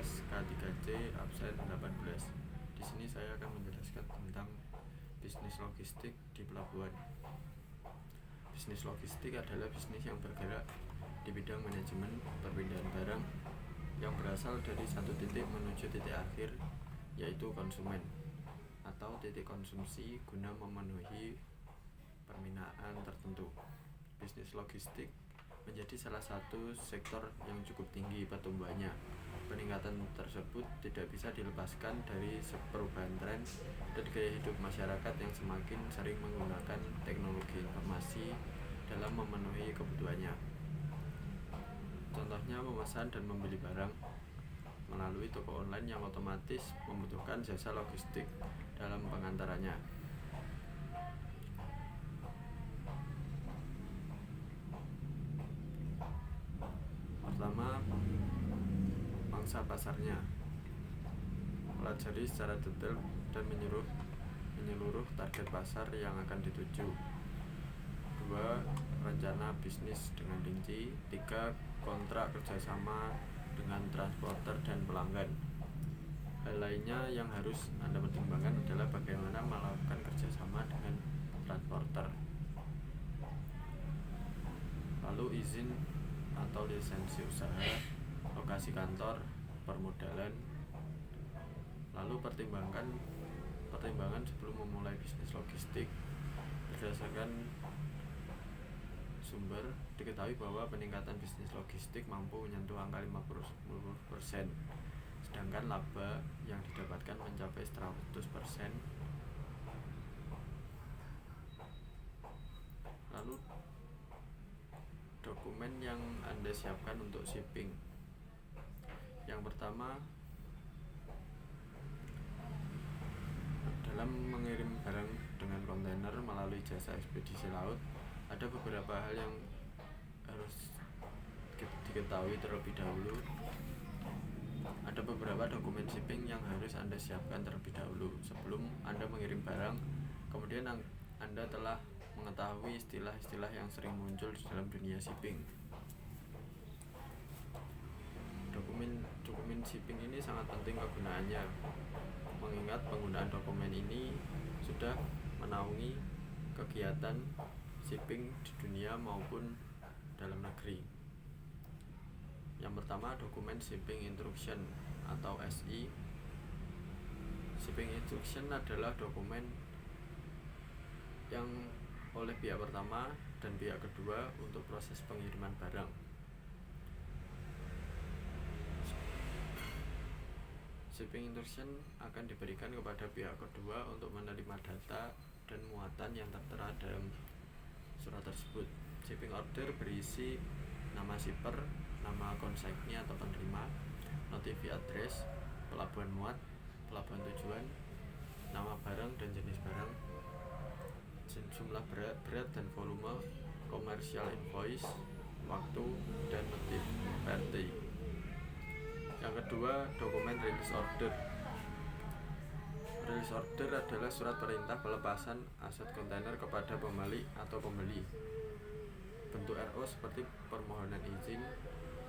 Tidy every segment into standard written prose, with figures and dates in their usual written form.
kelas K3C absen 18. Di sini saya akan menjelaskan tentang bisnis logistik di pelabuhan. Bisnis logistik adalah bisnis yang bergerak di bidang manajemen perpindahan barang yang berasal dari satu titik menuju titik akhir, yaitu konsumen atau titik konsumsi guna memenuhi permintaan tertentu. Bisnis logistik menjadi salah satu sektor yang cukup tinggi pertumbuhannya. Peningkatan tersebut tidak bisa dilepaskan dari perubahan tren dan gaya hidup masyarakat yang semakin sering menggunakan teknologi informasi dalam memenuhi kebutuhannya. Contohnya memesan dan membeli barang melalui toko online yang otomatis membutuhkan jasa logistik dalam pengantarannya. Pertama, pangsa pasarnya. Pelajari secara detail dan menyeluruh target pasar yang akan dituju. 2. Rencana bisnis dengan rinci. 3. Kontrak kerjasama dengan transporter dan pelanggan. Hal lainnya yang harus Anda pertimbangkan adalah bagaimana melakukan kerjasama dengan transporter. Lalu izin atau lisensi usaha, lokasi kantor, permodalan. Lalu pertimbangan sebelum memulai bisnis logistik. Berdasarkan sumber, diketahui bahwa peningkatan bisnis logistik mampu menyentuh angka 50%, sedangkan laba yang didapatkan mencapai 100%. Lalu dokumen yang Anda siapkan untuk shipping. Yang pertama, dalam mengirim barang dengan kontainer melalui jasa ekspedisi laut, ada beberapa hal yang harus diketahui terlebih dahulu. Ada beberapa dokumen shipping yang harus Anda siapkan terlebih dahulu sebelum Anda mengirim barang. Kemudian Anda telah mengetahui istilah-istilah yang sering muncul di dalam dunia shipping. Dokumen shipping ini sangat penting kegunaannya, mengingat penggunaan dokumen ini sudah menaungi kegiatan shipping di dunia maupun dalam negeri. Yang pertama, dokumen shipping instruction atau SI. Shipping instruction adalah dokumen yang oleh pihak pertama dan pihak kedua untuk proses pengiriman barang. Shipping instruction akan diberikan kepada pihak kedua untuk menerima data dan muatan yang tertera dalam surat tersebut. Shipping order berisi nama shipper, nama konsignee atau penerima, notifi address, pelabuhan muat, pelabuhan tujuan, nama barang dan jenis barang, jumlah berat dan volume, commercial invoice, waktu, dan motif PRT. Yang kedua, dokumen release order. Release order adalah surat perintah pelepasan aset kontainer kepada pemilik atau pembeli. Bentuk RO seperti permohonan izin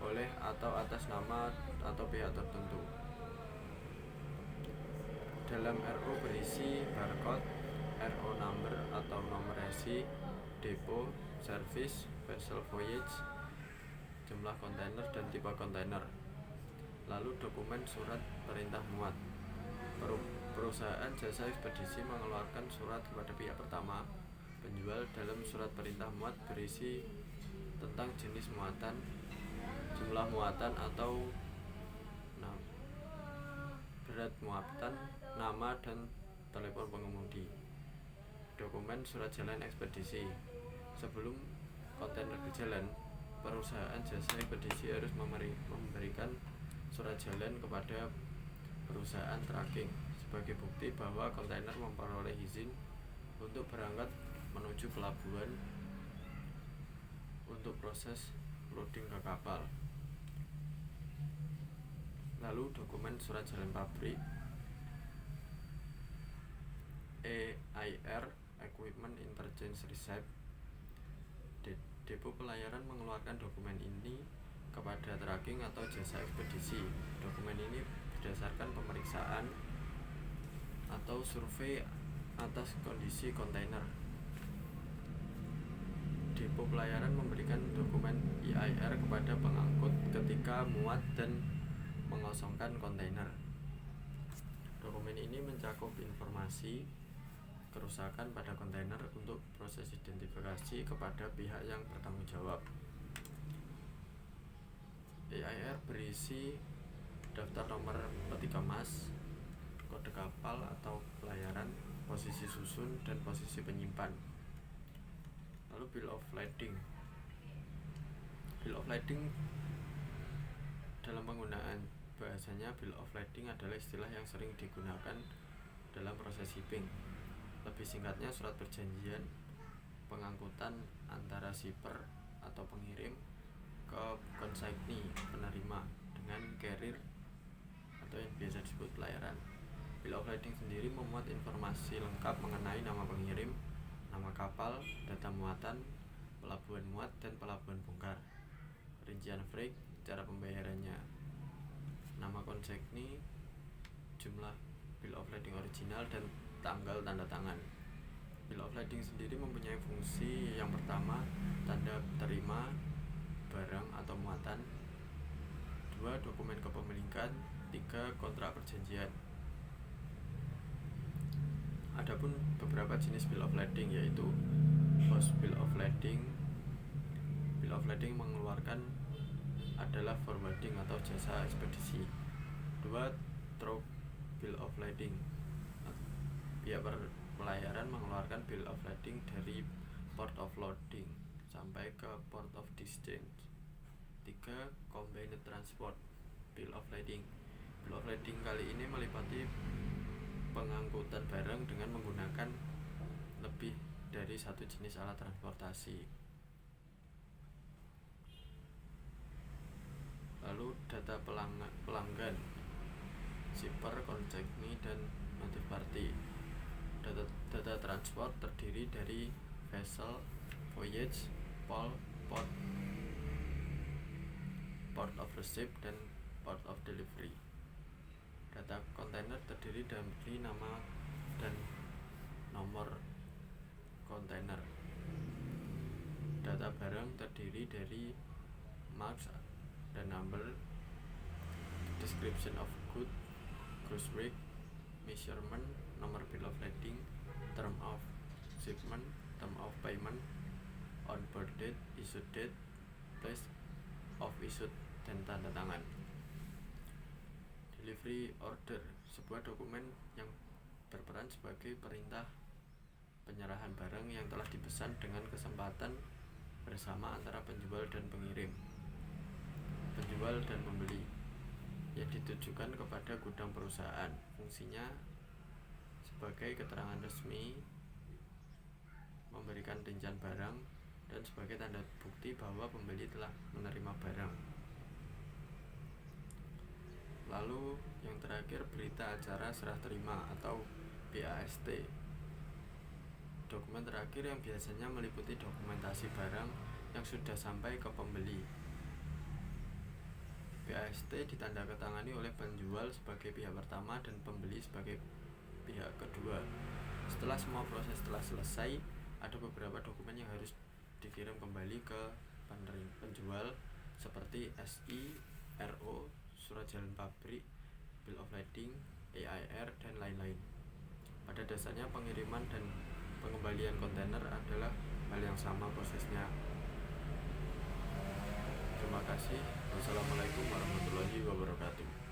oleh atau atas nama atau pihak tertentu. Dalam RO berisi barcode, RO number atau nomor resi, depo, service, vessel voyage, jumlah kontainer dan tipe kontainer. Lalu dokumen surat perintah muat. Perusahaan jasa ekspedisi mengeluarkan surat kepada pihak pertama penjual. Dalam surat perintah muat berisi tentang jenis muatan, jumlah muatan atau berat muatan, nama dan telepon pengemudi. Dokumen surat jalan ekspedisi. Sebelum kontainer berjalan, perusahaan jasa ekspedisi harus memberikan surat jalan kepada perusahaan tracking sebagai bukti bahwa kontainer memperoleh izin untuk berangkat menuju pelabuhan untuk proses loading ke kapal. Lalu dokumen surat jalan pabrik, EIR, Equipment Interchange Receipt. Depo pelayaran mengeluarkan dokumen ini kepada tracking atau jasa ekspedisi. Dokumen ini survei atas kondisi kontainer. Depo pelayaran memberikan dokumen EIR kepada pengangkut ketika muat dan mengosongkan kontainer. Dokumen ini mencakup informasi kerusakan pada kontainer untuk proses identifikasi kepada pihak yang bertanggung jawab. EIR berisi daftar nomor peti kemas, kode kapal atau pelayaran, posisi susun, dan posisi penyimpan. Lalu bill of lading. Bill of lading dalam penggunaan bahasanya, bill of lading adalah istilah yang sering digunakan dalam proses shipping. Lebih singkatnya, surat perjanjian pengangkutan antara shipper atau pengirim ke konsignee penerima dengan carrier atau yang biasa disebut pelayaran. Bill of lading sendiri memuat informasi lengkap mengenai nama pengirim, nama kapal, data muatan, pelabuhan muat dan pelabuhan bongkar, rincian freight, cara pembayarannya, nama konsignee, jumlah bill of lading original, dan tanggal tanda tangan. Bill of lading sendiri mempunyai fungsi yang pertama, tanda terima barang atau muatan, 2. Dokumen kepemilikan, 3. Kontrak perjanjian. Adapun beberapa jenis bill of lading yaitu post bill of lading. Bill of lading mengeluarkan adalah forwarding atau jasa ekspedisi. 2. Through bill of lading. Pihak pelayaran mengeluarkan bill of lading dari port of loading sampai ke port of discharge. 3. Combined transport bill of lading. Bill of lading kali ini meliputi pengangkutan barang dengan menggunakan lebih dari satu jenis alat transportasi. Lalu data pelanggan, shipper, konsignee, dan notif party. Data transport terdiri dari vessel, voyage, port of receipt, dan port of delivery. Data kontainer terdiri dari nama dan nomor kontainer. Data barang terdiri dari marks dan number, description of good, gross weight, measurement, nomor bill of lading, term of shipment, term of payment, on board date, issue date, place of issue, dan tanda tangan. Delivery order, sebuah dokumen yang berperan sebagai perintah penyerahan barang yang telah dipesan dengan kesempatan bersama antara penjual dan pengirim, penjual dan pembeli, yang ditujukan kepada gudang perusahaan. Fungsinya sebagai keterangan resmi, memberikan rincian barang, dan sebagai tanda bukti bahwa pembeli telah menerima barang. Lalu yang terakhir, berita acara serah terima atau BAST. Dokumen terakhir yang biasanya meliputi dokumentasi barang yang sudah sampai ke pembeli. BAST ditandatangani oleh penjual sebagai pihak pertama dan pembeli sebagai pihak kedua. Setelah semua proses telah selesai, ada beberapa dokumen yang harus dikirim kembali ke penjual seperti SI, RO, surat jalan pabrik, bill of lading, EIR, dan lain-lain. Pada dasarnya pengiriman dan pengembalian kontainer adalah hal yang sama prosesnya. Terima kasih. Wassalamualaikum warahmatullahi wabarakatuh.